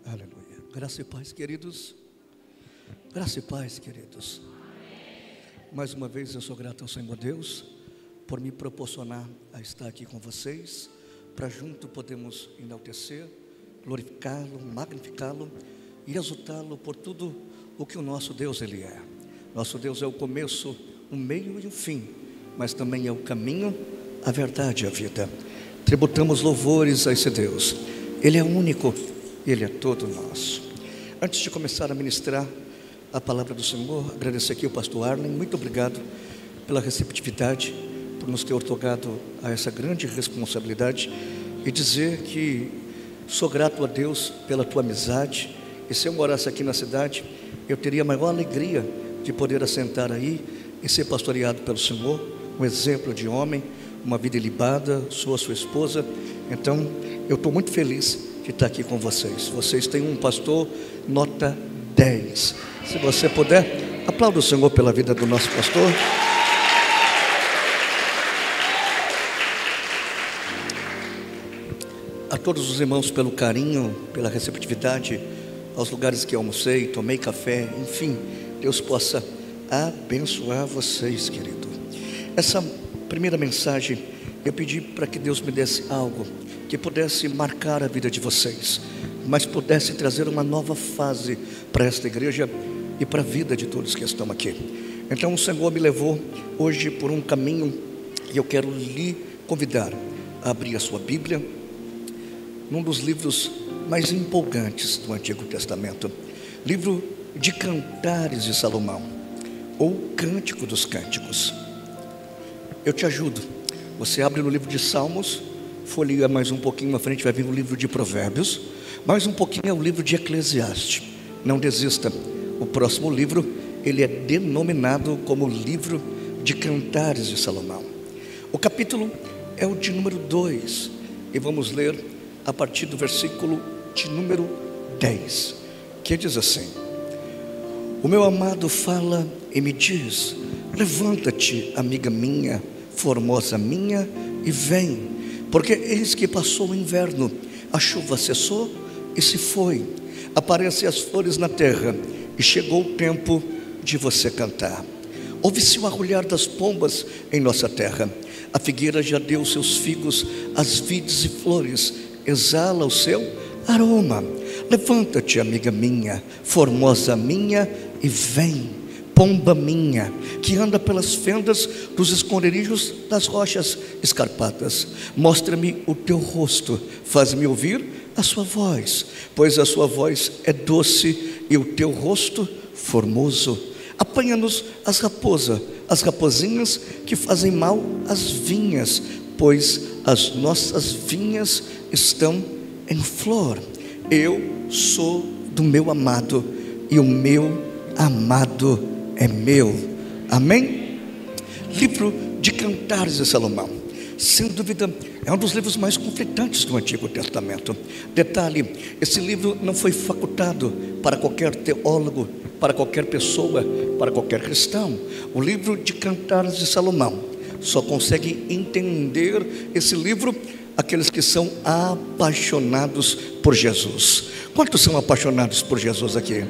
Aleluia. Graça e paz, queridos. Graça e paz, queridos. Mais uma vez eu sou grato ao Senhor Deus por me proporcionar a estar aqui com vocês, para junto podemos enaltecer, glorificá-lo, magnificá-lo e exaltá-lo por tudo o que o nosso Deus Ele é. Nosso Deus é o começo, o meio e o fim, mas também é o caminho, a verdade e a vida. Tributamos louvores a esse Deus. Ele é único, Ele é todo nosso. Antes de começar a ministrar a palavra do Senhor, agradecer aqui ao pastor Arlen. Muito obrigado pela receptividade, por nos ter otorgado a essa grande responsabilidade, e dizer que sou grato a Deus pela tua amizade. E se eu morasse aqui na cidade, eu teria a maior alegria de poder assentar aí e ser pastoreado pelo Senhor, um exemplo de homem, uma vida ilibada. Sou a sua esposa, então eu estou muito feliz de estar aqui com vocês. Vocês têm um pastor nota 10. Se você puder, aplauda o Senhor pela vida do nosso pastor. A todos os irmãos pelo carinho, pela receptividade, aos lugares que almocei, tomei café, enfim, Deus possa abençoar vocês, querido. Essa primeira mensagem, eu pedi para que Deus me desse algo que pudesse marcar a vida de vocês, mas pudesse trazer uma nova fase para esta igreja e para a vida de todos que estão aqui. Então o Senhor me levou hoje por um caminho, e eu quero lhe convidar a abrir a sua Bíblia num dos livros mais empolgantes do Antigo Testamento, livro de Cantares de Salomão, ou Cântico dos Cânticos. Eu te ajudo. Você abre no livro de Salmos, folheia mais um pouquinho à frente, vai vir o livro de Provérbios, mais um pouquinho é o livro de Eclesiastes. Não desista. O próximo livro, ele é denominado como livro de Cantares de Salomão. O capítulo é o de número 2, e vamos ler a partir do versículo de número 10, que diz assim: O meu amado fala e me diz: levanta-te, amiga minha, formosa minha, e vem, porque eis que passou o inverno, a chuva cessou e se foi, aparecem as flores na terra, e chegou o tempo de você cantar. Ouve-se o arrulhar das pombas em nossa terra, a figueira já deu seus figos, as vides e flores exala o seu aroma. Levanta-te, amiga minha, formosa minha, e vem, pomba minha, que anda pelas fendas dos esconderijos das rochas escarpadas. Mostra-me o teu rosto, faz-me ouvir a sua voz, pois a sua voz é doce e o teu rosto formoso. Apanha-nos as raposinhas que fazem mal às vinhas, pois as nossas vinhas estão em flor. Eu sou do meu amado, e o meu amado é meu. Amém? Livro de Cantares de Salomão, sem dúvida é um dos livros mais conflitantes do Antigo Testamento. Detalhe, esse livro não foi facultado para qualquer teólogo, para qualquer pessoa, para qualquer cristão. O livro de Cantares de Salomão só consegue entender esse livro aqueles que são apaixonados por Jesus. Quantos são apaixonados por Jesus aqui?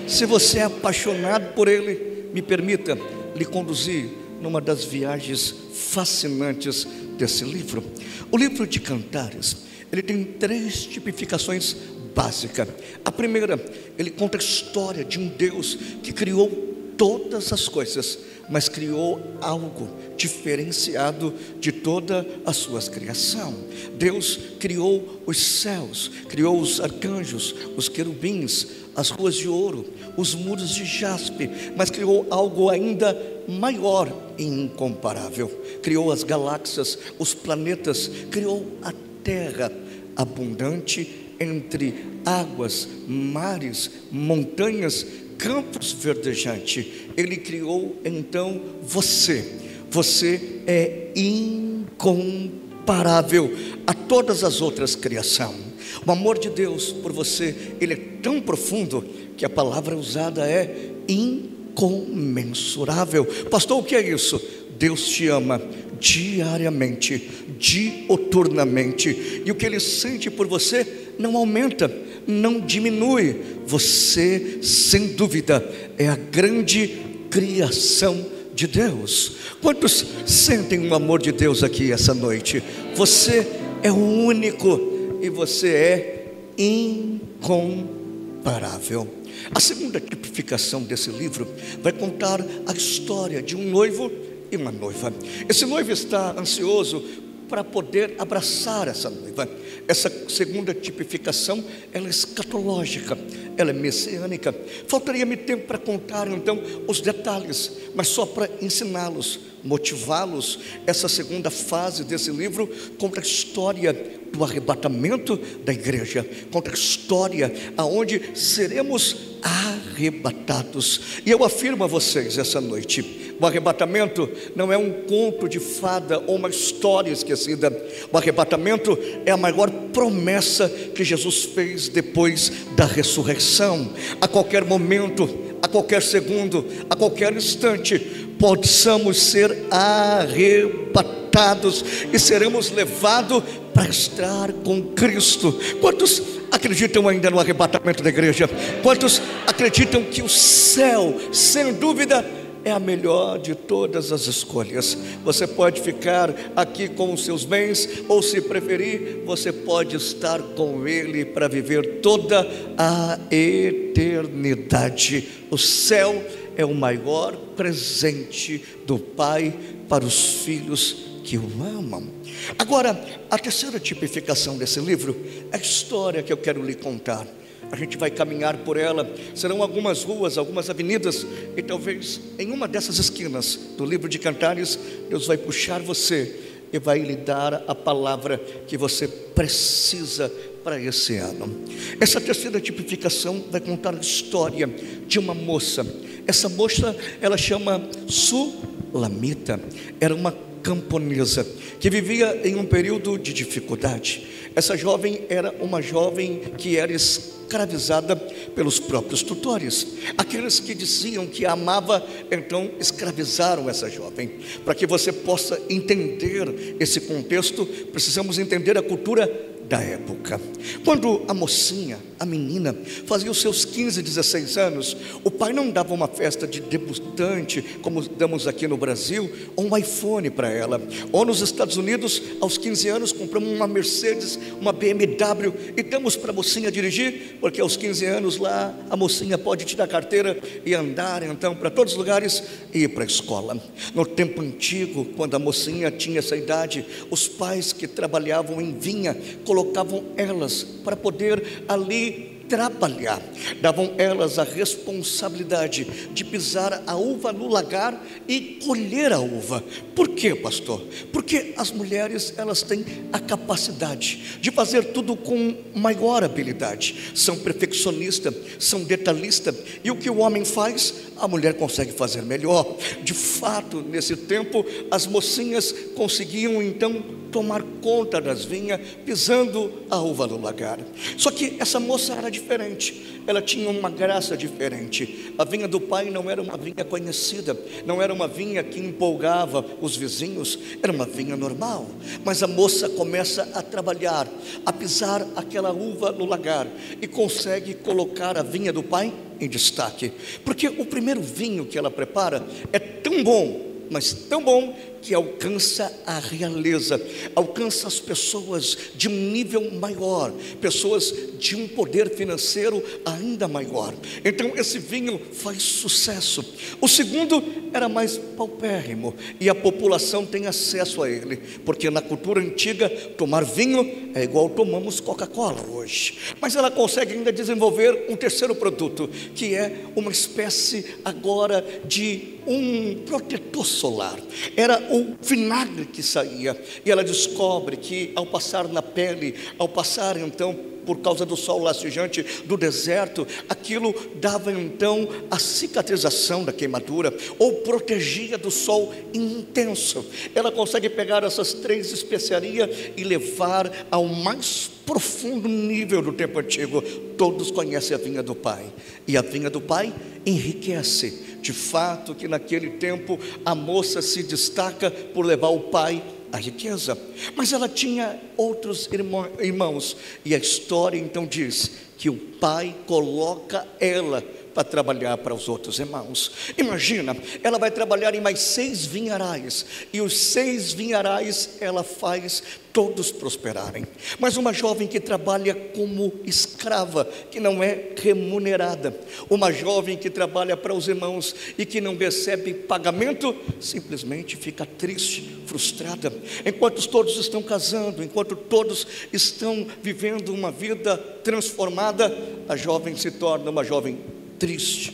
Se você é apaixonado por Ele, me permita lhe conduzir numa das viagens fascinantes desse livro. O livro de Cantares, ele tem 3 tipificações básicas. A primeira, ele conta a história de um Deus que criou todas as coisas, mas criou algo diferenciado de toda a sua criação. Deus criou os céus, criou os arcanjos, os querubins, as ruas de ouro, os muros de jaspe, mas criou algo ainda maior e incomparável. Criou as galáxias, os planetas, criou a terra abundante entre águas, mares, montanhas, campos verdejantes. Ele criou então você. Você é incomparável a todas as outras criações. O amor de Deus por você, ele é tão profundo que a palavra usada é incomensurável. Pastor, o que é isso? Deus te ama diariamente, diuturnamente, e o que Ele sente por você não aumenta, não diminui. Você, sem dúvida, é a grande criação de Deus. Quantos sentem o amor de Deus aqui essa noite? Você é o único e você é incomparável. A segunda tipificação desse livro vai contar a história de um noivo e uma noiva. Esse noivo está ansioso para poder abraçar essa noiva. Essa segunda tipificação, ela é escatológica, ela é messiânica. Faltaria-me tempo para contar então os detalhes, mas só para ensiná-los, motivá-los. Essa segunda fase desse livro conta a história do arrebatamento da igreja, conta a história aonde seremos arrebatados. E eu afirmo a vocês essa noite, o arrebatamento não é um conto de fada ou uma história esquecida. O arrebatamento é a maior promessa que Jesus fez depois da ressurreição. A qualquer momento, a qualquer segundo, a qualquer instante, possamos ser arrebatados e seremos levados para estar com Cristo. Quantos acreditam ainda no arrebatamento da igreja? Quantos acreditam que o céu, sem dúvida, é a melhor de todas as escolhas? Você pode ficar aqui com os seus bens, ou se preferir, você pode estar com Ele para viver toda a eternidade. O céu é o maior presente do Pai para os filhos que o amam. Agora, a terceira tipificação desse livro é a história que eu quero lhe contar. A gente vai caminhar por ela, serão algumas ruas, algumas avenidas, e talvez em uma dessas esquinas do livro de Cantares, Deus vai puxar você e vai lhe dar a palavra que você precisa para esse ano. Essa terceira tipificação vai contar a história de uma moça. Essa moça, ela chama Sulamita, era uma camponesa que vivia em um período de dificuldade. Essa jovem era uma jovem que era escravizada pelos próprios tutores. Aqueles que diziam que a amava, então escravizaram essa jovem. Para que você possa entender esse contexto, precisamos entender a cultura da época. Quando a mocinha, a menina, fazia os seus 15, 16 anos, o pai não dava uma festa de debutante, como damos aqui no Brasil, ou um iPhone para ela. Ou nos Estados Unidos, aos 15 anos, compramos uma Mercedes, uma BMW, e damos para a mocinha dirigir, porque aos 15 anos lá, a mocinha pode tirar a carteira e andar então para todos os lugares e ir para a escola. No tempo antigo, quando a mocinha tinha essa idade, os pais que trabalhavam em vinha colocavam elas para poder ali trabalhar, davam elas a responsabilidade de pisar a uva no lagar e colher a uva. Por quê, pastor? Porque as mulheres, elas têm a capacidade de fazer tudo com maior habilidade, são perfeccionistas, são detalhistas, e o que o homem faz, a mulher consegue fazer melhor. De fato, nesse tempo, as mocinhas conseguiam então tomar conta das vinhas, pisando a uva no lagar. Só que essa moça era diferente, ela tinha uma graça diferente. A vinha do pai não era uma vinha conhecida, não era uma vinha que empolgava os vizinhos, era uma vinha normal. Mas a moça começa a trabalhar, a pisar aquela uva no lagar, e consegue colocar a vinha do pai em destaque, porque o primeiro vinho que ela prepara é tão bom, mas tão bom, que alcança a realeza, alcança as pessoas de um nível maior, pessoas de um poder financeiro ainda maior. Então esse vinho faz sucesso. O segundo era mais paupérrimo, e a população tem acesso a ele, porque na cultura antiga, tomar vinho é igual tomamos Coca-Cola hoje. Mas ela consegue ainda desenvolver um terceiro produto, que é uma espécie agora de um protetor solar. Era o vinagre que saía, e ela descobre que ao passar na pele, ao passar então por causa do sol lacejante do deserto, aquilo dava então a cicatrização da queimadura, ou protegia do sol intenso. Ela consegue pegar essas três especiarias e levar ao mais profundo nível do tempo antigo. Todos conhecem a vinha do pai, e a vinha do pai enriquece De fato que naquele tempo a moça se destaca por levar o pai à riqueza, mas ela tinha outros irmãos, e a história então diz que o pai coloca ela para trabalhar para os outros irmãos. Imagina, ela vai trabalhar em mais 6 vinharais, e os 6 vinharais ela faz todos prosperarem. Mas uma jovem que trabalha como escrava, que não é remunerada, uma jovem que trabalha para os irmãos e que não recebe pagamento, simplesmente fica triste, frustrada. Enquanto todos estão casando, enquanto todos estão vivendo uma vida transformada, a jovem se torna uma jovem triste,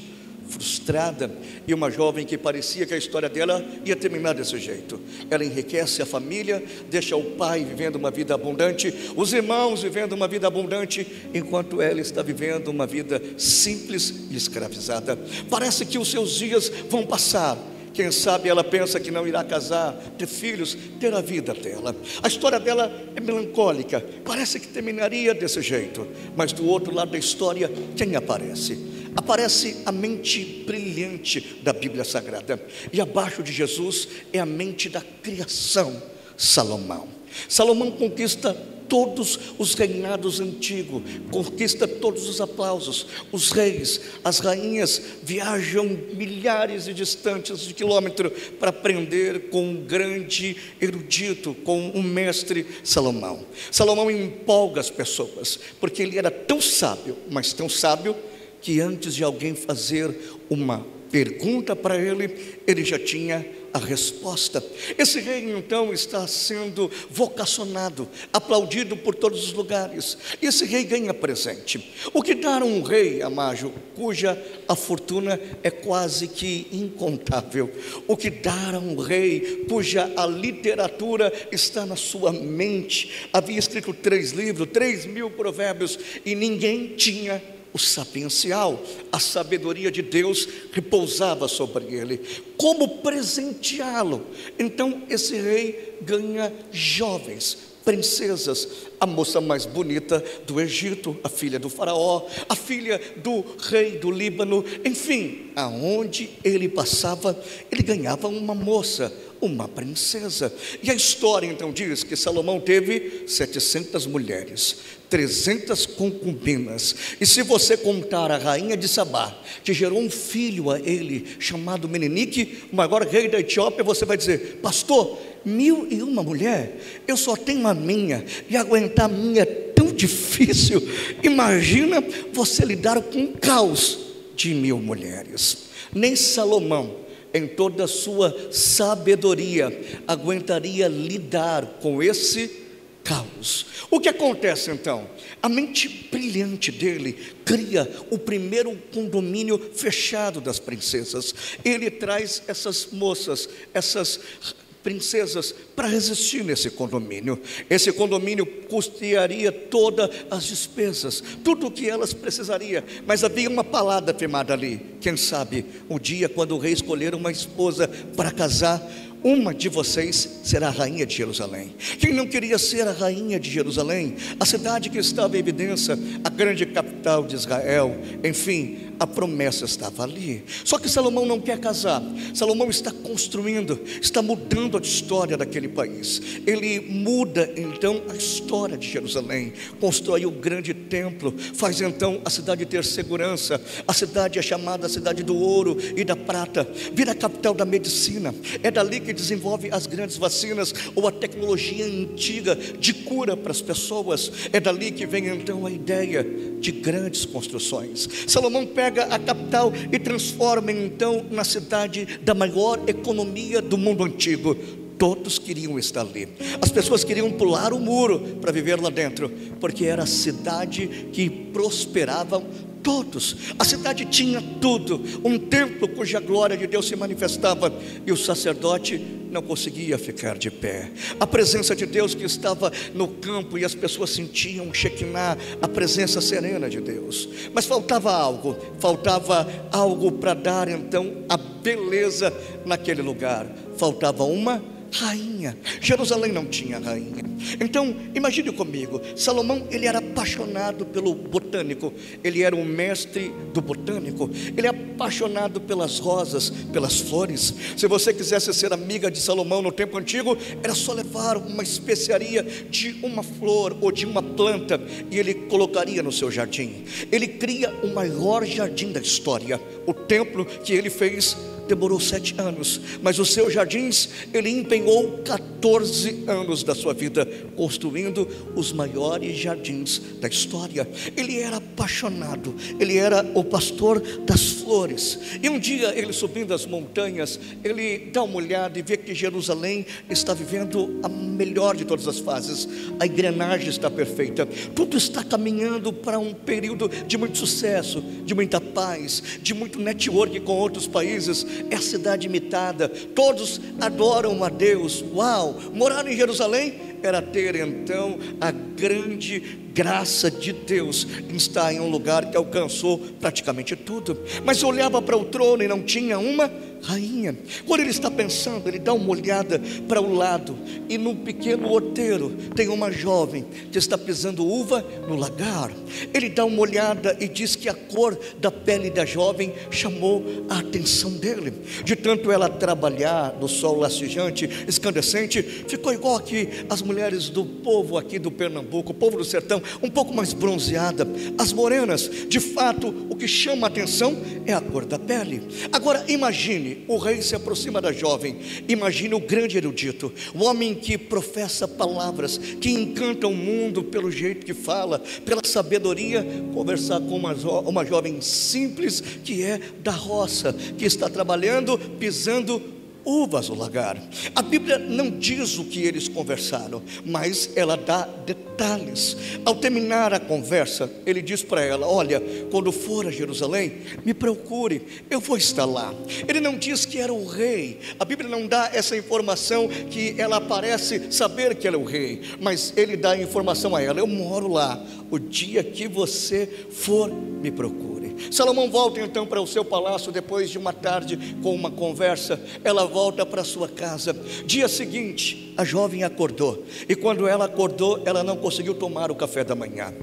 frustrada, e uma jovem que parecia que a história dela ia terminar desse jeito. Ela enriquece a família, deixa o pai vivendo uma vida abundante, os irmãos vivendo uma vida abundante, enquanto ela está vivendo uma vida simples e escravizada. Parece que os seus dias vão passar. Quem sabe ela pensa que não irá casar, ter filhos, ter a vida dela. A história dela é melancólica, parece que terminaria desse jeito. Mas do outro lado da história, quem aparece? Aparece a mente brilhante da Bíblia Sagrada. E abaixo de Jesus é a mente da criação, Salomão. Salomão conquista todos os reinados antigos, conquista todos os aplausos. Os reis, as rainhas viajam milhares de distantes de quilômetros para aprender com um grande erudito, com um mestre, Salomão. Salomão empolga as pessoas, porque ele era tão sábio, mas tão sábio, que antes de alguém fazer uma pergunta para ele, ele já tinha a resposta. Esse rei então está sendo vocacionado, aplaudido por todos os lugares. E esse rei ganha presente. O que dar a um rei, Amágio, cuja a fortuna é quase que incontável? O que dar a um rei cuja a literatura está na sua mente? Havia escrito 3 livros, 3.000 provérbios, e ninguém tinha o sapiencial, a sabedoria de Deus repousava sobre ele. Como presenteá-lo? Então esse rei ganha jovens, princesas, a moça mais bonita do Egito, a filha do faraó, a filha do rei do Líbano, enfim, aonde ele passava, ele ganhava uma moça, uma princesa. E a história então diz que Salomão teve 700 mulheres, 300 concubinas, e se você contar a rainha de Sabá, que gerou um filho a ele, chamado Menenique, o maior rei da Etiópia, você vai dizer: pastor, 1.001 mulher, eu só tenho a minha, e aguentar a minha é tão difícil. Imagina você lidar com um caos de 1.000 mulheres. Nem Salomão, em toda a sua sabedoria, aguentaria lidar com esse caos. O que acontece então? A mente brilhante dele cria o primeiro condomínio fechado das princesas. Ele traz essas moças, essas princesas, para resistir nesse condomínio. Esse condomínio custearia todas as despesas, tudo o que elas precisariam, mas havia uma palavra firmada ali: quem sabe o dia quando o rei escolher uma esposa para casar, uma de vocês será a rainha de Jerusalém. Quem não queria ser a rainha de Jerusalém? A cidade que estava em evidência, a grande capital de Israel. Enfim, a promessa estava ali. Só que Salomão não quer casar. Salomão está construindo, está mudando a história daquele país. Ele muda então a história de Jerusalém, constrói o grande templo, faz então a cidade ter segurança. A cidade é chamada a cidade do ouro e da prata, vira a capital da medicina. É dali que desenvolve as grandes vacinas, ou a tecnologia antiga de cura para as pessoas. É dali que vem então a ideia de grandes construções. Salomão pega a capital e transforma então na cidade da maior economia do mundo antigo. Todos queriam estar ali. As pessoas queriam pular o muro para viver lá dentro, porque era a cidade que prosperava todos. A cidade tinha tudo, um templo cuja glória de Deus se manifestava, e o sacerdote não conseguia ficar de pé. A presença de Deus que estava no campo, e as pessoas sentiam Shekinah, a presença serena de Deus. Mas faltava algo para dar então a beleza naquele lugar. Faltava uma rainha. Jerusalém não tinha rainha. Então, imagine comigo, Salomão, ele era apaixonado pelo botânico, ele era um mestre do botânico, ele é apaixonado pelas rosas, pelas flores. Se você quisesse ser amiga de Salomão no tempo antigo, era só levar uma especiaria de uma flor ou de uma planta e ele colocaria no seu jardim. Ele cria o maior jardim da história. O templo que ele fez demorou 7 anos, mas os seus jardins, ele empenhou 14 anos da sua vida construindo os maiores jardins da história. Ele era apaixonado, ele era o pastor das flores. E um dia, ele subindo as montanhas, ele dá uma olhada e vê que Jerusalém está vivendo a melhor de todas as fases. A engrenagem está perfeita, tudo está caminhando para um período de muito sucesso, de muita paz, de muito network com outros países. É a cidade imitada, todos adoram a Deus. Uau, morar em Jerusalém era ter então a grande graça de Deus em estar em um lugar que alcançou praticamente tudo. Mas olhava para o trono e não tinha uma rainha. Quando ele está pensando, ele dá uma olhada para o lado e num pequeno outeiro tem uma jovem que está pisando uva no lagar. Ele dá uma olhada e diz que a cor da pele da jovem chamou a atenção dele. De tanto ela trabalhar no sol lascejante, escandescente, ficou igual aqui as mulheres do povo aqui do Pernambuco, o povo do sertão, um pouco mais bronzeada, as morenas. De fato, o que chama a atenção é a cor da pele. Agora imagine, o rei se aproxima da jovem. Imagine o grande erudito, o homem que professa palavras que encantam o mundo pelo jeito que fala, pela sabedoria, conversar com uma jovem simples que é da roça, que está trabalhando, pisando uvas no lagar. A Bíblia não diz o que eles conversaram, mas ela dá detalhes. Ao terminar a conversa, ele diz para ela: olha, quando for a Jerusalém, me procure, eu vou estar lá. Ele não diz que era o rei, a Bíblia não dá essa informação que ela parece saber que ela é o rei, mas ele dá a informação a ela: eu moro lá, o dia que você for, me procure. Salomão volta então para o seu palácio depois de uma tarde com uma conversa. Ela volta para sua casa. Dia seguinte, a jovem acordou, e quando ela acordou, ela não conseguiu tomar o café da manhã.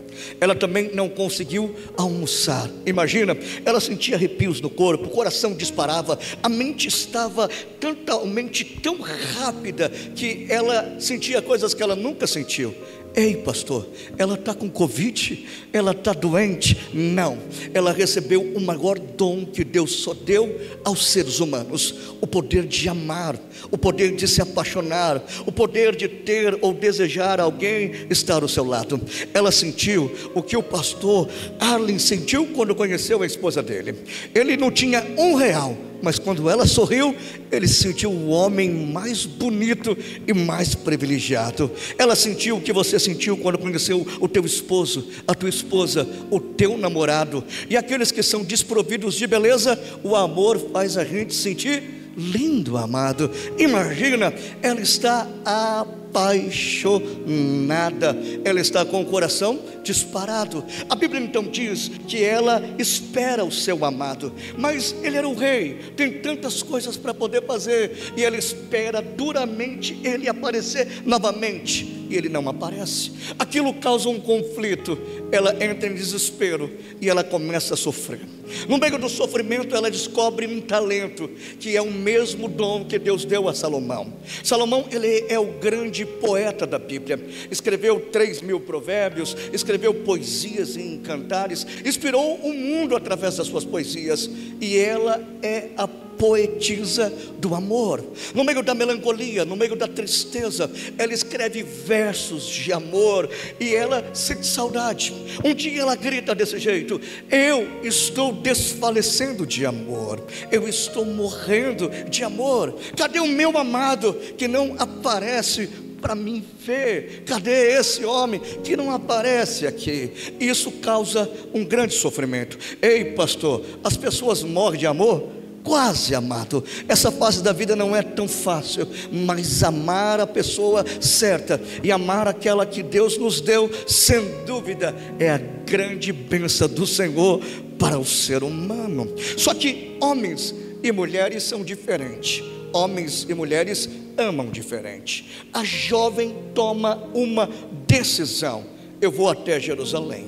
Ela também não conseguiu almoçar. Imagina, ela sentia arrepios no corpo, o coração disparava, a mente estava totalmente tão rápida que ela sentia coisas que ela nunca sentiu. Ei, pastor, ela está com Covid? Ela está doente? Não, ela recebeu o maior dom que Deus só deu aos seres humanos: o poder de amar, o poder de se apaixonar, o poder de ter ou desejar alguém estar ao seu lado. Ela sentiu o que o pastor Arlen sentiu quando conheceu a esposa dele. Ele não tinha R$1, mas quando ela sorriu, ele se sentiu o homem mais bonito e mais privilegiado. Ela sentiu o que você sentiu quando conheceu o teu esposo, a tua esposa, o teu namorado. E aqueles que são desprovidos de beleza, o amor faz a gente sentir lindo, amado. Imagina, ela está apaixonada, ela está com o coração disparado. A Bíblia então diz que ela espera o seu amado, mas ele era o rei, tem tantas coisas para poder fazer, e ela espera duramente ele aparecer novamente, e ele não aparece. Aquilo causa um conflito. Ela entra em desespero e ela começa a sofrer. No meio do sofrimento, ela descobre um talento, que é o mesmo dom que Deus deu a Salomão. Salomão, ele é o grande poeta da Bíblia. Escreveu 3.000 provérbios, escreveu poesias e cantares, inspirou o mundo através das suas poesias. E ela é a poetisa do amor. No meio da melancolia, no meio da tristeza, ela escreve versos de amor, e ela sente saudade. Um dia ela grita desse jeito: eu estou desfalecendo de amor, eu estou morrendo de amor. Cadê o meu amado que não aparece para mim ver? Cadê esse homem que não aparece aqui? Isso causa um grande sofrimento. Ei, pastor, as pessoas morrem de amor? Quase, amado. Essa fase da vida não é tão fácil, mas amar a pessoa certa e amar aquela que Deus nos deu, sem dúvida, é a grande bênção do Senhor para o ser humano. Só que homens e mulheres são diferentes. Homens e mulheres amam diferente. A jovem toma uma decisão: eu vou até Jerusalém,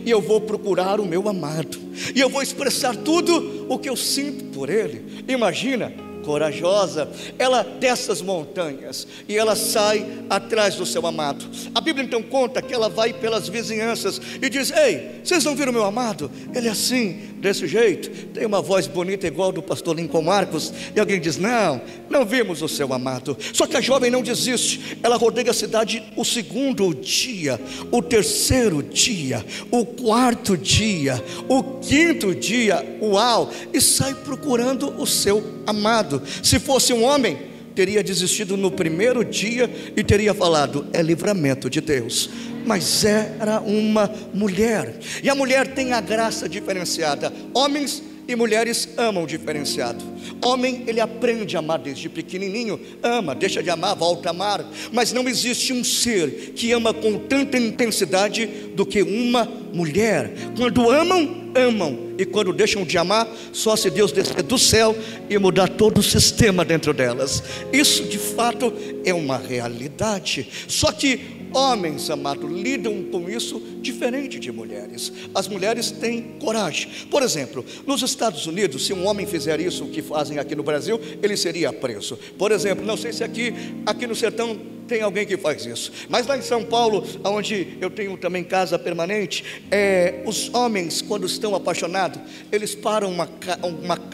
e eu vou procurar o meu amado, e eu vou expressar tudo o que eu sinto por ele. Imagina, corajosa, ela desce as montanhas e ela sai atrás do seu amado. A Bíblia então conta que ela vai pelas vizinhanças e diz: ei, vocês não viram meu amado? Ele é assim, desse jeito, tem uma voz bonita igual do pastor Lincoln Marcos. E alguém diz: não vimos o seu amado. Só que a jovem não desiste, ela rodeia a cidade o segundo dia, o terceiro dia, o quarto dia, o quinto dia, uau, e sai procurando o seu amado. Se fosse um homem, teria desistido no primeiro dia e teria falado: é livramento de Deus. Mas era uma mulher, e a mulher tem a graça diferenciada. Homens e mulheres amam diferenciado. Homem, ele aprende a amar desde pequenininho, ama, deixa de amar, volta a amar. Mas não existe um ser que ama com tanta intensidade do que uma mulher. Quando amam, amam, e quando deixam de amar, só se Deus descer do céu e mudar todo o sistema dentro delas. Isso de fato é uma realidade. Só que homens, amado, lidam com isso diferente de mulheres. As mulheres têm coragem. Por exemplo, nos Estados Unidos, se um homem fizer isso que fazem aqui no Brasil, ele seria preso. Por exemplo, não sei se aqui no sertão tem alguém que faz isso, mas lá em São Paulo, onde eu tenho também casa permanente, os homens, quando estão apaixonados, eles param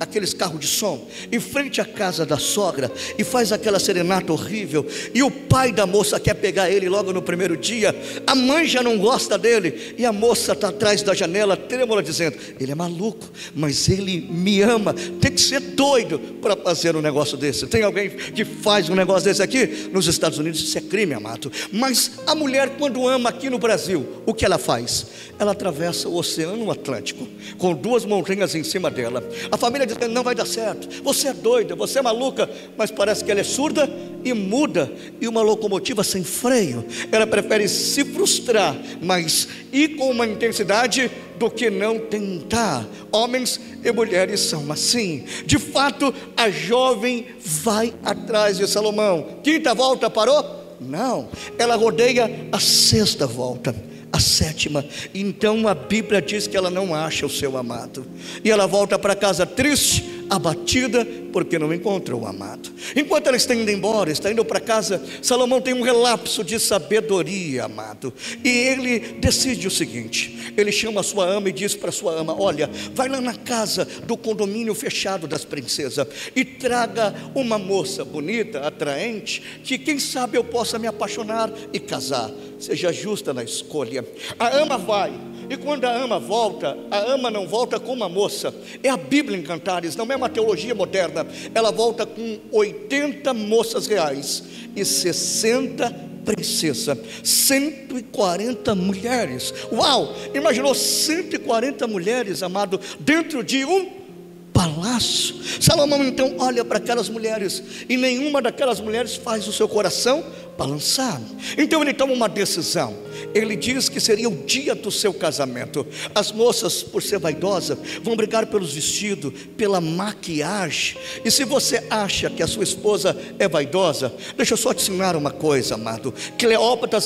aqueles carros de som em frente à casa da sogra e faz aquela serenata horrível, e o pai da moça quer pegar ele logo no primeiro dia. A mãe já não gosta dele, e a moça está atrás da janela trêmula dizendo: ele é maluco, mas ele me ama. Tem que ser doido para fazer um negócio desse. Tem alguém que faz um negócio desse aqui? Nos Estados Unidos isso é crime, amado. Mas a mulher, quando ama aqui no Brasil, o que ela faz? Ela atravessa o Oceano Atlântico com 2 montanhas em cima dela. A família diz: não vai dar certo, você é doida, você é maluca. Mas parece que ela é surda e muda, e uma locomotiva sem freio. Ela prefere se frustrar, mas ir com uma intensidade, do que não tentar. Homens e mulheres são assim. De fato, a jovem vai atrás de Salomão. Quinta volta parou? Não, ela rodeia a 6ª volta, a 7ª. Então a Bíblia diz que ela não acha o seu amado, e ela volta para casa triste, abatida, porque não encontrou o amado. Enquanto ela está indo embora, está indo para casa, Salomão tem um relapso de sabedoria, amado, e ele decide o seguinte: ele chama a sua ama e diz para a sua ama: olha, vai lá na casa do condomínio fechado das princesas e traga uma moça bonita, atraente, que quem sabe eu possa me apaixonar e casar. Seja justa na escolha. A ama vai, e quando a ama volta, a ama não volta com uma moça. É a Bíblia em Cantares, não é uma teologia moderna. Ela volta com 80 moças reais e 60 princesas, 140 mulheres. Uau! Imaginou 140 mulheres, amado, dentro de um palácio. Salomão então olha para aquelas mulheres, e nenhuma daquelas mulheres faz o seu coração balançar. Então ele toma uma decisão. Ele diz que seria o dia do seu casamento. As moças, por ser vaidosas, vão brigar pelos vestidos, pela maquiagem. E se você acha que a sua esposa é vaidosa, deixa eu só te ensinar uma coisa, amado. Cleópatra,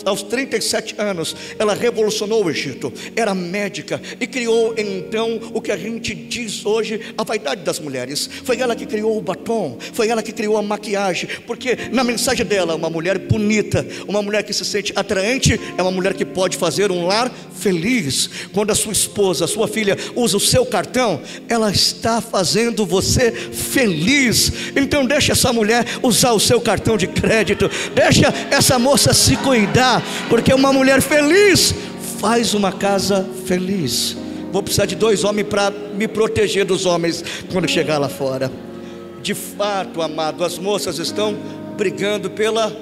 aos 37 anos, ela revolucionou o Egito. Era médica e criou então o que a gente diz hoje a vaidade das mulheres. Foi ela que criou o batom, foi ela que criou a maquiagem, porque na mensagem dela, uma mulher bonita, uma mulher que se sente atraente, é uma mulher que pode fazer um lar feliz. Quando a sua esposa, a sua filha usa o seu cartão, ela está fazendo você feliz. Então deixa essa mulher usar o seu cartão de crédito, deixa essa moça se cuidar, porque uma mulher feliz faz uma casa feliz. Vou precisar de 2 homens para me proteger dos homens quando chegar lá fora. De fato, amado, as moças estão brigando pela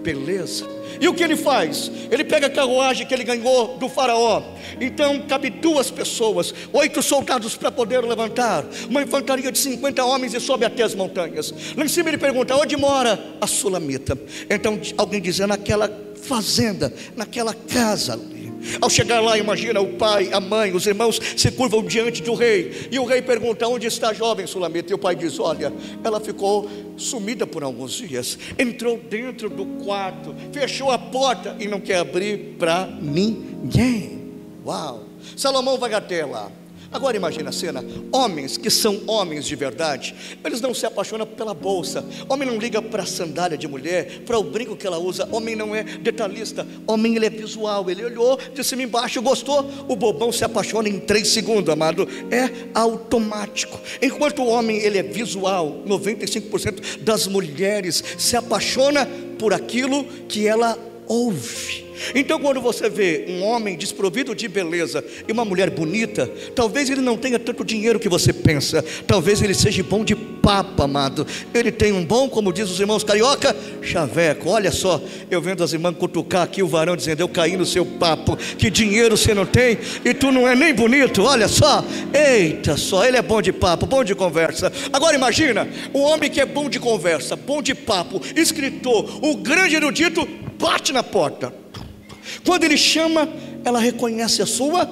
beleza. E o que ele faz? Ele pega a carruagem que ele ganhou do faraó. Então cabe 2 pessoas, 8 soldados para poder levantar, uma infantaria de 50 homens, e sobe até as montanhas. Lá em cima ele pergunta: onde mora a sulamita? Então alguém diz: naquela fazenda, naquela casa ali. Ao chegar lá, imagina, o pai, a mãe, os irmãos se curvam diante do rei. E o rei pergunta: onde está a jovem Sulamita? E o pai diz: olha, ela ficou sumida por alguns dias. Entrou dentro do quarto, fechou a porta e não quer abrir para ninguém. Uau! Salomão vai até lá. Agora imagina a cena: homens que são homens de verdade, eles não se apaixonam pela bolsa. Homem não liga para a sandália de mulher, para o brinco que ela usa. Homem não é detalhista. Homem, ele é visual. Ele olhou de cima embaixo, gostou. O bobão se apaixona em 3 segundos, amado. É automático. Enquanto o homem, ele é visual, 95% das mulheres se apaixona por aquilo que ela ouve. Então, quando você vê um homem desprovido de beleza e uma mulher bonita, talvez ele não tenha tanto dinheiro que você pensa. Talvez ele seja bom de papo, amado. Ele tem um bom, como diz os irmãos carioca, chaveco. Olha só, eu vendo as irmãs cutucar aqui o varão, dizendo: eu caí no seu papo. Que dinheiro você não tem e tu não é nem bonito. Olha só, eita só, ele é bom de papo, bom de conversa. Agora imagina, um homem que é bom de conversa, bom de papo, escritor, o grande erudito, bate na porta. Quando ele chama, ela reconhece a sua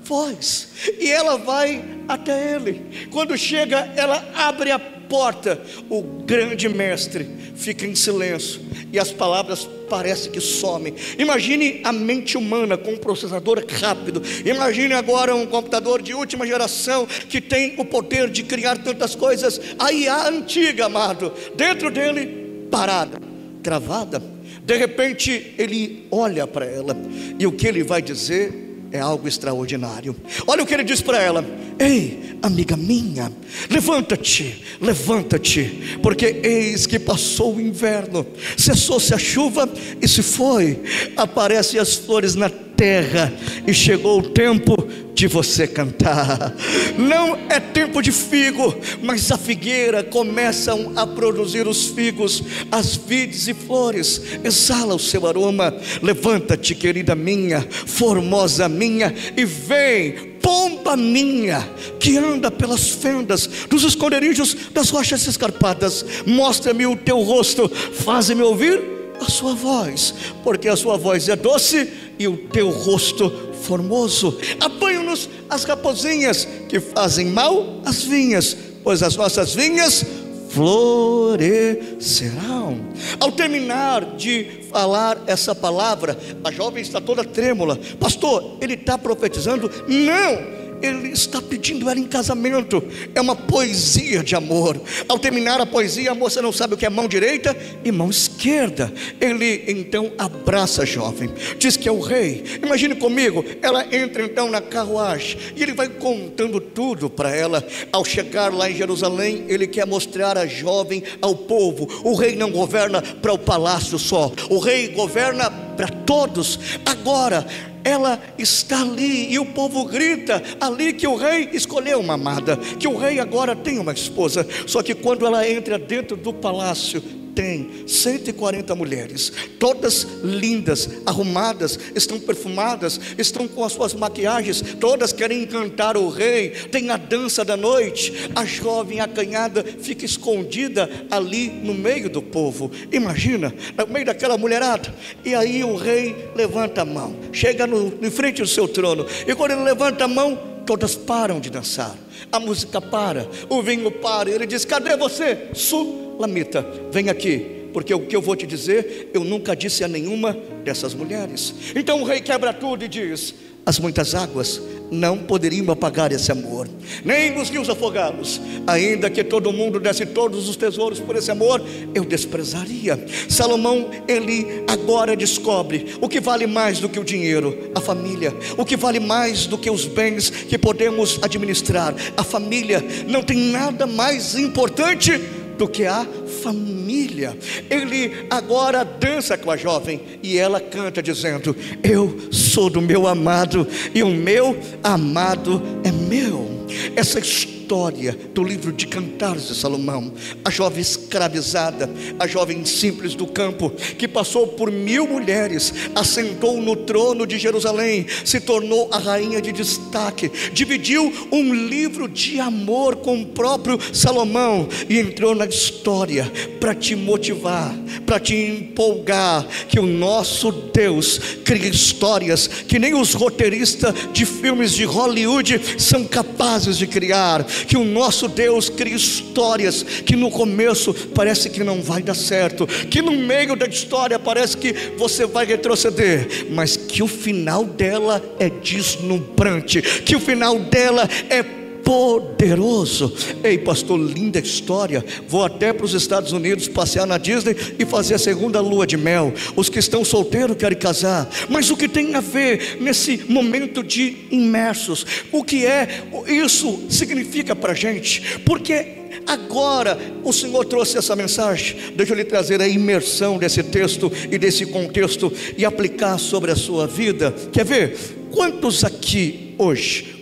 voz e ela vai até ele. Quando chega, ela abre a porta. O grande mestre fica em silêncio e as palavras parecem que somem. Imagine a mente humana com um processador rápido. Imagine agora um computador de última geração que tem o poder de criar tantas coisas. A IA antiga, amado, dentro dele, parada, travada. De repente ele olha para ela e o que ele vai dizer é algo extraordinário. Olha o que ele diz para ela: ei, amiga minha, levanta-te, levanta-te, porque eis que passou o inverno, cessou-se a chuva e se foi, aparecem as flores na terra e chegou o tempo de você cantar. Não é tempo de figo, mas a figueira começam a produzir os figos, as vides e flores exala o seu aroma. Levanta-te, querida minha, formosa minha, e vem, pomba minha, que anda pelas fendas dos esconderijos das rochas escarpadas. Mostra-me o teu rosto, faze-me ouvir a sua voz, porque a sua voz é doce e o teu rosto formoso. Apanham-nos as raposinhas que fazem mal às vinhas, pois as nossas vinhas florescerão. Ao terminar de falar essa palavra, a jovem está toda trêmula. Pastor, ele está profetizando? Não, ele está pedindo ela em casamento. É uma poesia de amor. Ao terminar a poesia, a moça não sabe o que é mão direita e mão esquerda. Ele então abraça a jovem, diz que é o rei. Imagine comigo, ela entra então na carruagem e ele vai contando tudo para ela. Ao chegar lá em Jerusalém, ele quer mostrar a jovem ao povo. O rei não governa para o palácio só, o rei governa para todos. Agora ela está ali e o povo grita ali que o rei escolheu uma amada, que o rei agora tem uma esposa. Só que quando ela entra dentro do palácio, tem 140 mulheres, todas lindas, arrumadas, estão perfumadas, estão com as suas maquiagens, todas querem encantar o rei. Tem a dança da noite. A jovem acanhada fica escondida ali no meio do povo. Imagina, no meio daquela mulherada. E aí o rei levanta a mão, chega em frente do seu trono, e quando ele levanta a mão, todas param de dançar. A música para, o vinho para. Ele diz: cadê você, Sulamita? Vem aqui, porque o que eu vou te dizer, eu nunca disse a nenhuma dessas mulheres. Então o rei quebra tudo e diz: as muitas águas não poderiam apagar esse amor, nem os rios afogá-los. Ainda que todo mundo desse todos os tesouros por esse amor, eu desprezaria. Salomão, ele agora descobre o que vale mais do que o dinheiro: a família. O que vale mais do que os bens que podemos administrar: a família. Não tem nada mais importante do que a família. Ele agora dança com a jovem e ela canta dizendo: eu sou do meu amado e o meu amado é meu. Essa história história do livro de Cantares de Salomão, a jovem escravizada, a jovem simples do campo, que passou por 1000 mulheres, assentou no trono de Jerusalém, se tornou a rainha de destaque, dividiu um livro de amor com o próprio Salomão e entrou na história para te motivar, para te empolgar, que o nosso Deus cria histórias que nem os roteiristas de filmes de Hollywood são capazes de criar, que o nosso Deus cria histórias que no começo parece que não vai dar certo, que no meio da história parece que você vai retroceder, mas que o final dela é deslumbrante, que o final dela é poderoso. Ei, pastor, linda história. Vou até para os Estados Unidos passear na Disney e fazer a segunda lua de mel. Os que estão solteiros querem casar, mas o que tem a ver nesse momento de imersos? O que isso significa para a gente? Porque agora o Senhor trouxe essa mensagem. Deixa eu lhe trazer a imersão desse texto e desse contexto e aplicar sobre a sua vida. Quer ver? Quantos aqui hoje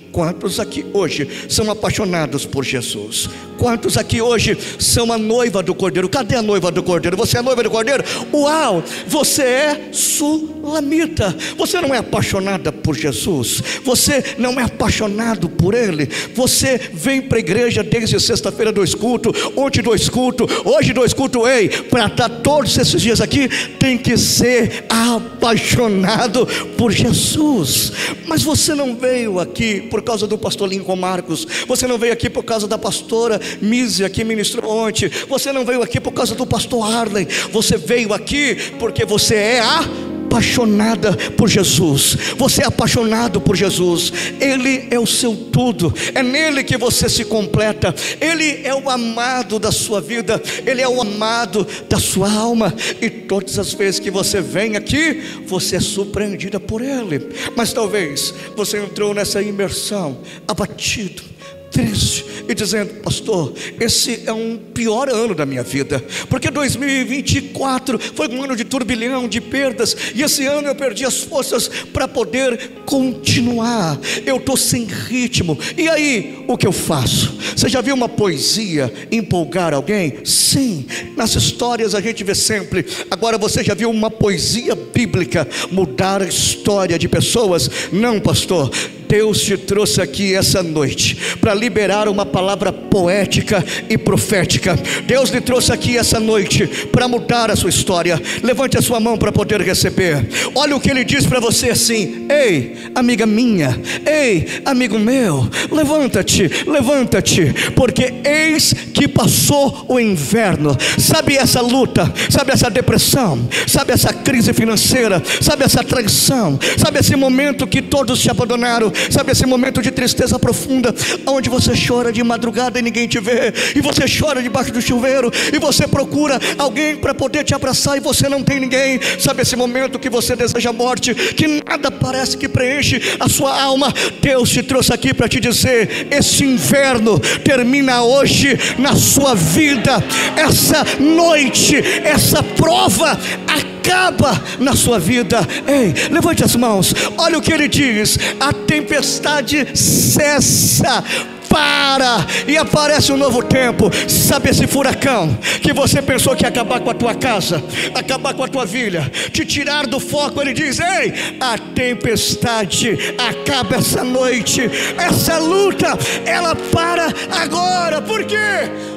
são apaixonados por Jesus? Quantos aqui hoje são a noiva do Cordeiro? Cadê a noiva do Cordeiro? Você é a noiva do Cordeiro? Uau, você é sulamita. Você não é apaixonada por Jesus, você não é apaixonado por Ele. Você vem para a igreja desde sexta-feira 2 cultos, ontem 2 cultos, hoje 2 cultos. Ei, para estar todos esses dias aqui, tem que ser apaixonado por Jesus. Mas você não veio aqui por causa do pastor Lincoln Marcos, você não veio aqui por causa da pastora Mísia que ministrou ontem, você não veio aqui por causa do pastor Arlen, você veio aqui porque você é apaixonada por Jesus. Você é apaixonado por Jesus. Ele é o seu tudo, é nele que você se completa. Ele é o amado da sua vida, Ele é o amado da sua alma. E todas as vezes que você vem aqui, você é surpreendida por Ele. Mas talvez você entrou nessa imersão abatido, triste e dizendo: pastor, esse é um pior ano da minha vida, porque 2024 foi um ano de turbilhão, de perdas, e esse ano eu perdi as forças para poder continuar. Eu estou sem ritmo. E aí, o que eu faço? Você já viu uma poesia empolgar alguém? Sim, nas histórias a gente vê sempre. Agora, você já viu uma poesia bíblica mudar a história de pessoas? Não, pastor. Deus te trouxe aqui essa noite para liberar uma palavra poética e profética. Deus lhe trouxe aqui essa noite para mudar a sua história. Levante a sua mão para poder receber. Olha o que Ele diz para você assim: ei, amiga minha, ei, amigo meu, levanta-te, levanta-te, porque eis que passou o inverno. Sabe essa luta, sabe essa depressão, sabe essa crise financeira, sabe essa traição, sabe esse momento que todos te abandonaram, sabe esse momento de tristeza profunda, onde você chora de madrugada e ninguém te vê, e você chora debaixo do chuveiro, e você procura alguém para poder te abraçar e você não tem ninguém. Sabe esse momento que você deseja a morte, que nada parece que preenche a sua alma? Deus te trouxe aqui para te dizer: esse inverno termina hoje na sua vida. Essa noite, essa prova acaba na sua vida. Ei, levante as mãos. Olha o que Ele diz: a tempestade cessa, para, e aparece um novo tempo. Sabe esse furacão que você pensou que ia acabar com a tua casa, acabar com a tua vida, te tirar do foco? Ele diz: ei, a tempestade acaba essa noite. Essa luta, ela para agora. Por quê?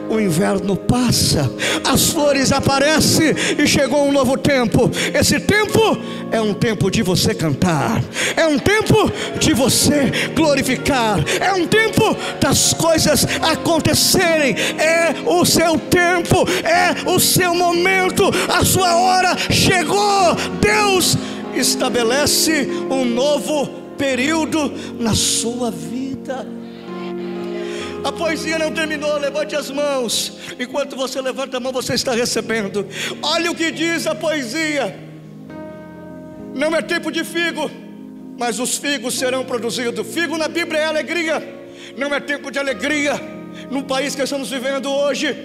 O inverno passa, as flores aparecem e chegou um novo tempo. Esse tempo é um tempo de você cantar, é um tempo de você glorificar, é um tempo das coisas acontecerem. É o seu tempo, é o seu momento, a sua hora chegou. Deus estabelece um novo período na sua vida. A poesia não terminou. Levante as mãos. Enquanto você levanta a mão, você está recebendo. Olha o que diz a poesia: não é tempo de figo, mas os figos serão produzidos. Figo na Bíblia é alegria. Não é tempo de alegria no país que estamos vivendo hoje,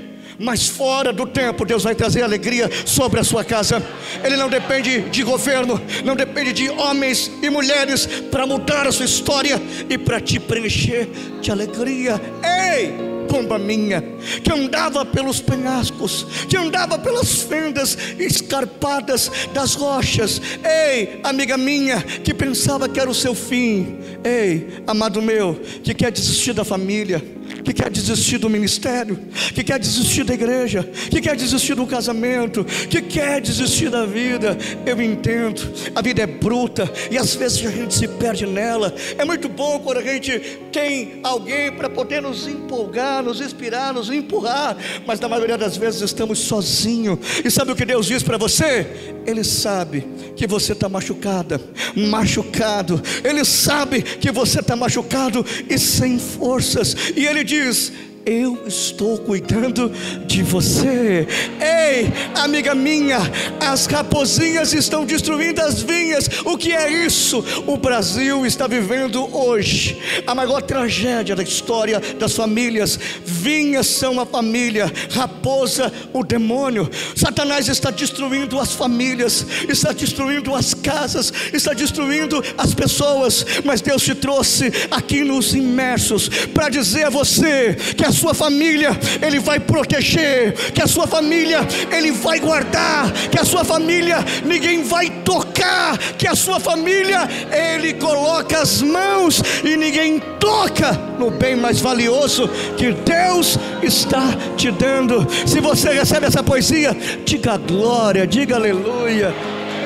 mas fora do tempo Deus vai trazer alegria sobre a sua casa. Ele não depende de governo, não depende de homens e mulheres para mudar a sua história e para te preencher de alegria. Ei, pomba minha, que andava pelos penhascos, que andava pelas fendas escarpadas das rochas. Ei, amiga minha, que pensava que era o seu fim. Ei, amado meu, que quer desistir da família, que quer desistir do ministério, que quer desistir da igreja, que quer desistir do casamento, que quer desistir da vida. Eu entendo, a vida é bruta e às vezes a gente se perde nela. É muito bom quando a gente tem alguém para poder nos empolgar, nos inspirar, nos empurrar, mas na maioria das vezes estamos sozinhos. E sabe o que Deus diz para você? Ele sabe que você está machucada, machucado. Ele sabe que você está machucado e sem forças, e Ele diz: eu estou cuidando de você. Ei, amiga minha, as raposinhas estão destruindo as vinhas. O que é isso? O Brasil está vivendo hoje a maior tragédia da história das famílias. Vinhas são a família, raposa o demônio. Satanás está destruindo as famílias, está destruindo as casas, está destruindo as pessoas. Mas Deus te trouxe aqui nos imersos para dizer a você que a sua família Ele vai proteger, que a sua família Ele vai guardar, que a sua família ninguém vai tocar, que a sua família Ele coloca as mãos e ninguém toca no bem mais valioso que Deus está te dando. Se você recebe essa poesia, diga glória, diga aleluia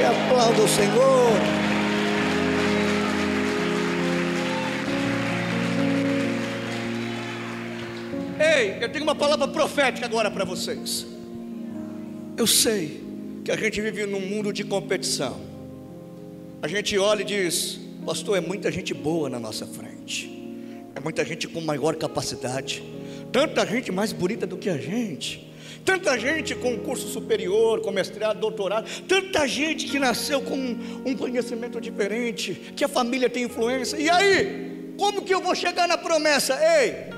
e aplauda o Senhor. Ei, eu tenho uma palavra profética agora para vocês. Eu sei que a gente vive num mundo de competição. A gente olha e diz: pastor, é muita gente boa na nossa frente, é muita gente com maior capacidade, tanta gente mais bonita do que a gente, tanta gente com curso superior, com mestrado, doutorado, tanta gente que nasceu com um conhecimento diferente, que a família tem influência. E aí, como que eu vou chegar na promessa? Ei,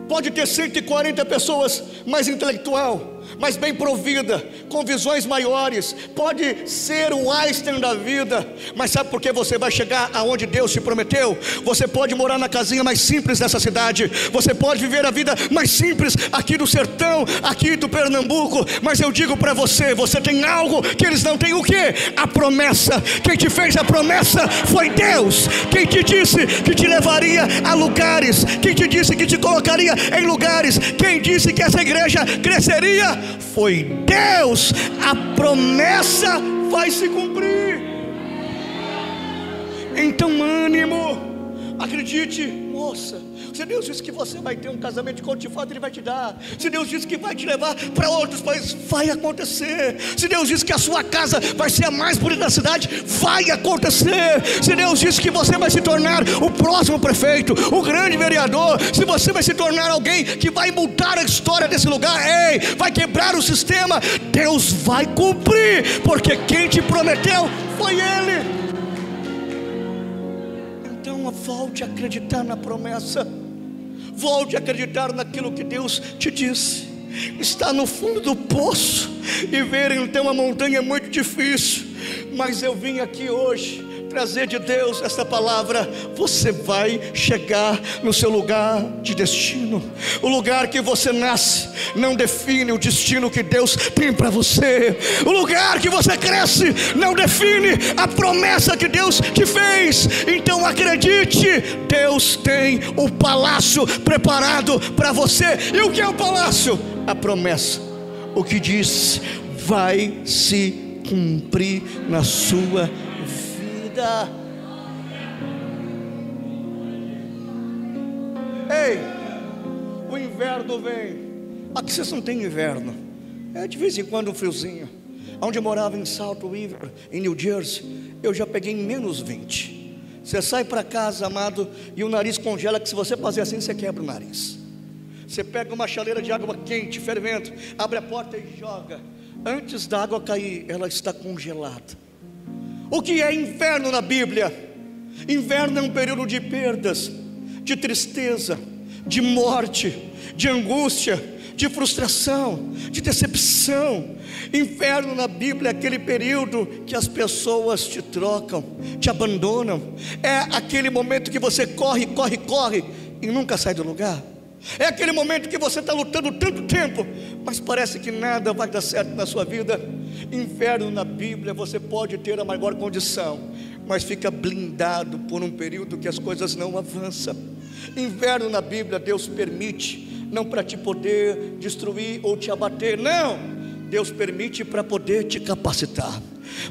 pode ter 140 pessoas mais intelectual, mais bem provida, com visões maiores, pode ser o Einstein da vida, mas sabe por que você vai chegar aonde Deus te prometeu? Você pode morar na casinha mais simples dessa cidade, você pode viver a vida mais simples aqui do sertão, aqui do Pernambuco, mas eu digo para você, você tem algo que eles não têm. O quê? A promessa. Quem te fez a promessa foi Deus. Quem te disse que te levaria a lugares, quem te disse que te colocaria em lugares, quem disse que essa igreja cresceria, foi Deus. A promessa vai se cumprir. Então ânimo, acredite, moça. Se Deus disse que você vai ter um casamento de conto de fato, Ele vai te dar. Se Deus disse que vai te levar para outros países, vai acontecer. Se Deus disse que a sua casa vai ser a mais bonita da cidade, vai acontecer. Se Deus disse que você vai se tornar o próximo prefeito, o grande vereador, se você vai se tornar alguém que vai mudar a história desse lugar, ei, vai quebrar o sistema, Deus vai cumprir, porque quem te prometeu foi Ele. Então volte a acreditar na promessa, volte a acreditar naquilo que Deus te disse. Está no fundo do poço e ver então a montanha é muito difícil, mas eu vim aqui hoje trazer de Deus esta palavra. Você vai chegar no seu lugar de destino. O lugar que você nasce não define o destino que Deus tem para você. O lugar que você cresce não define a promessa que Deus te fez. Então acredite, Deus tem o palácio preparado para você. E o que é o palácio? A promessa. O que diz vai se cumprir na sua vida. Ei, o inverno vem. Aqui vocês não tem inverno, é de vez em quando um friozinho. Onde eu morava em Salt River, em New Jersey, eu já peguei menos 20. Você sai para casa, amado, e o nariz congela, que se você fazer assim, você quebra o nariz. Você pega uma chaleira de água quente, fervendo, abre a porta e joga. Antes da água cair, ela está congelada. O que é inverno na Bíblia? Inverno é um período de perdas, de tristeza, de morte, de angústia. de frustração, de decepção. Inferno na Bíblia é aquele período que as pessoas te trocam, te abandonam. É aquele momento que você corre e nunca sai do lugar. É aquele momento que você está lutando tanto tempo, mas parece que nada vai dar certo na sua vida. Inferno na Bíblia, você pode ter a maior condição, mas fica blindado por um período que as coisas não avançam. Inverno na Bíblia, Deus permite, não para te poder destruir ou te abater, não, Deus permite para poder te capacitar.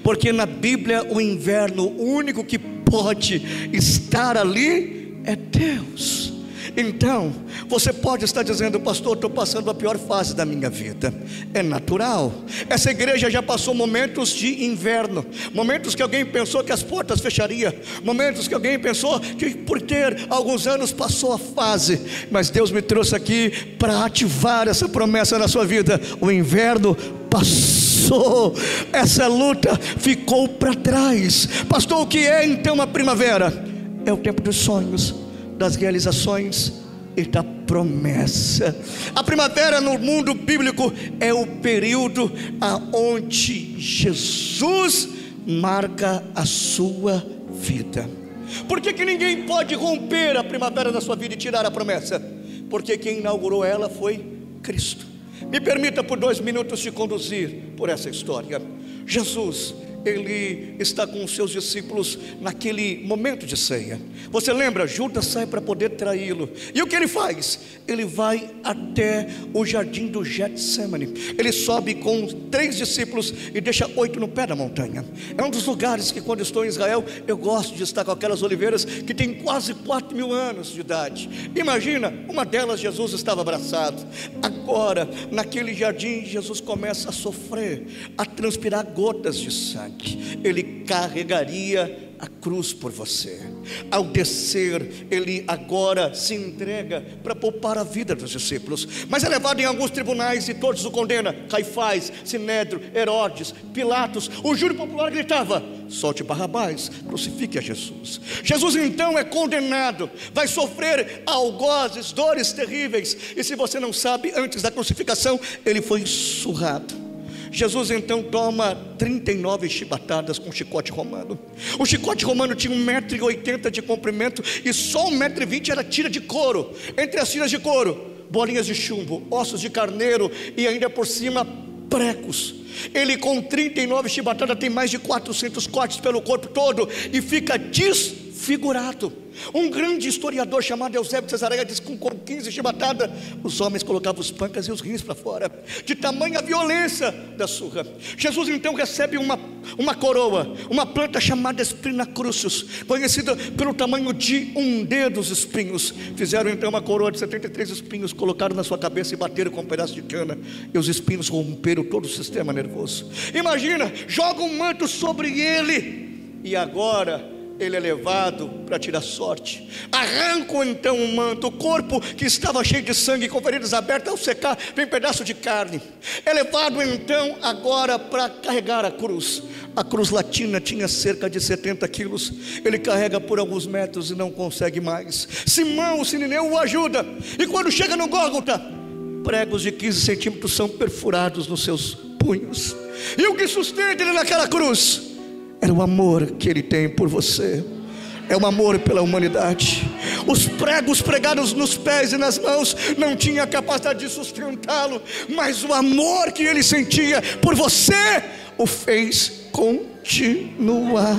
Porque na Bíblia o inverno, o único que pode estar ali é Deus. Então, você pode estar dizendo: pastor, estou passando a pior fase da minha vida. É natural. Essa igreja já passou momentos de inverno, momentos que alguém pensou que as portas fechariam, momentos que alguém pensou que por ter alguns anos passou a fase. Mas Deus me trouxe aqui para ativar essa promessa na sua vida. O inverno passou, essa luta ficou para trás. Pastor, o que é então a primavera? É o tempo dos sonhos, das realizações e da promessa. A primavera no mundo bíblico é o período aonde Jesus marca a sua vida. Por que ninguém pode romper a primavera da sua vida e tirar a promessa? Porque quem inaugurou ela foi Cristo. Me permita por 2 minutos te conduzir por essa história. Jesus, ele está com os seus discípulos naquele momento de ceia. Você lembra? Judas sai para poder traí-lo. E o que ele faz? Ele vai até o jardim do Getsemane. Ele sobe com 3 discípulos e deixa 8 no pé da montanha. É um dos lugares que, quando estou em Israel, eu gosto de estar com aquelas oliveiras que têm quase 4.000 anos de idade. Imagina, uma delas Jesus estava abraçado. Agora, naquele jardim, Jesus começa a sofrer, a transpirar gotas de sangue. Ele carregaria a cruz por você. Ao descer, ele agora se entrega para poupar a vida dos discípulos, mas é levado em alguns tribunais e todos o condenam. Caifás, Sinédrio, Herodes, Pilatos. O júri popular gritava: solte Barrabás, crucifique a Jesus. Jesus então é condenado, vai sofrer algozes, dores terríveis. E se você não sabe, antes da crucificação ele foi surrado. Jesus então toma 39 chibatadas com chicote romano. O chicote romano tinha 1,80 m de comprimento e só 1,20 m era tira de couro. Entre as tiras de couro, bolinhas de chumbo, ossos de carneiro e ainda por cima pregos. Ele com 39 chibatadas tem mais de 400 cortes pelo corpo todo e fica desfigurado. Um grande historiador chamado Eusébio de Cesareia diz que com 15 chibatadas os homens colocavam os pancas e os rins para fora, de tamanha violência da surra. Jesus então recebe uma coroa, uma planta chamada Spina crucis, conhecida pelo tamanho de um dedo os espinhos. Fizeram então uma coroa de 73 espinhos, colocaram na sua cabeça e bateram com um pedaço de cana, e os espinhos romperam todo o sistema nervoso. Imagina, joga um manto sobre ele, e agora ele é levado para tirar sorte. Arrancam então o manto, o corpo que estava cheio de sangue, com feridas abertas, ao secar vem pedaço de carne. É levado então agora para carregar a cruz. A cruz latina tinha cerca de 70 quilos. Ele carrega por alguns metros e não consegue mais. Simão, o sirineu, o ajuda. E quando chega no Gólgota, pregos de 15 centímetros são perfurados nos seus punhos. E o que sustenta ele naquela cruz era o amor que ele tem por você. É o amor pela humanidade. Os pregos pregados nos pés e nas mãos não tinham a capacidade de sustentá-lo, mas o amor que ele sentia por você o fez continuar.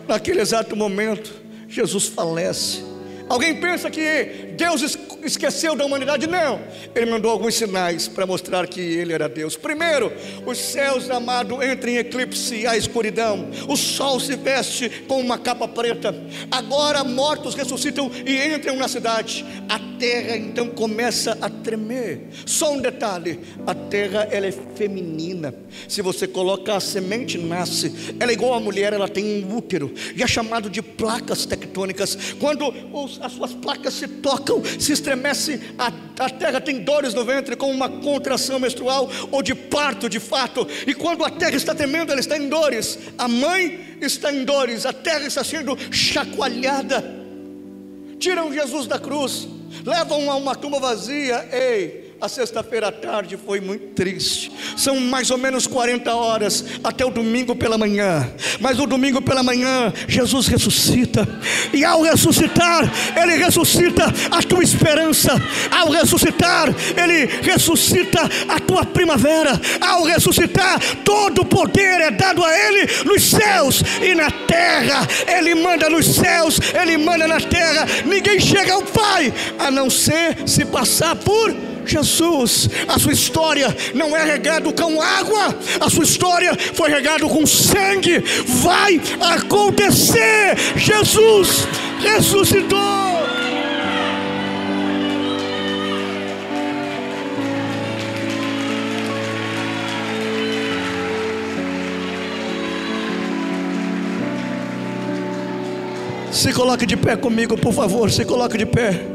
Naquele exato momento, Jesus falece. Alguém pensa que Deus esqueceu da humanidade? Não, ele mandou alguns sinais para mostrar que ele era Deus. Primeiro, os céus, amado, entram em eclipse, a escuridão. O sol se veste com uma capa preta. Agora mortos ressuscitam e entram na cidade. A terra então começa a tremer. Só um detalhe: a terra ela é feminina. Se você colocar a semente, nasce. Ela é igual à mulher, ela tem um útero, e é chamado de placas tectônicas. Quando as suas placas se tocam, se estremece, a terra tem dores no ventre, como uma contração menstrual ou de parto de fato. E quando a terra está tremendo, ela está em dores. A mãe está em dores, a terra está sendo chacoalhada. Tiram Jesus da cruz, levam a uma tumba vazia. Ei, A sexta-feira à tarde foi muito triste. São mais ou menos 40 horas até o domingo pela manhã. Mas no domingo pela manhã, Jesus ressuscita. E ao ressuscitar, Ele ressuscita a tua esperança. Ao ressuscitar, Ele ressuscita a tua primavera. Ao ressuscitar, todo o poder é dado a Ele nos céus e na terra. Ele manda nos céus, Ele manda na terra. Ninguém chega ao Pai a não ser se passar por Jesus. A sua história não é regada com água, a sua história foi regada com sangue. Vai acontecer. Jesus ressuscitou. Se coloque de pé comigo, por favor. Se coloque de pé.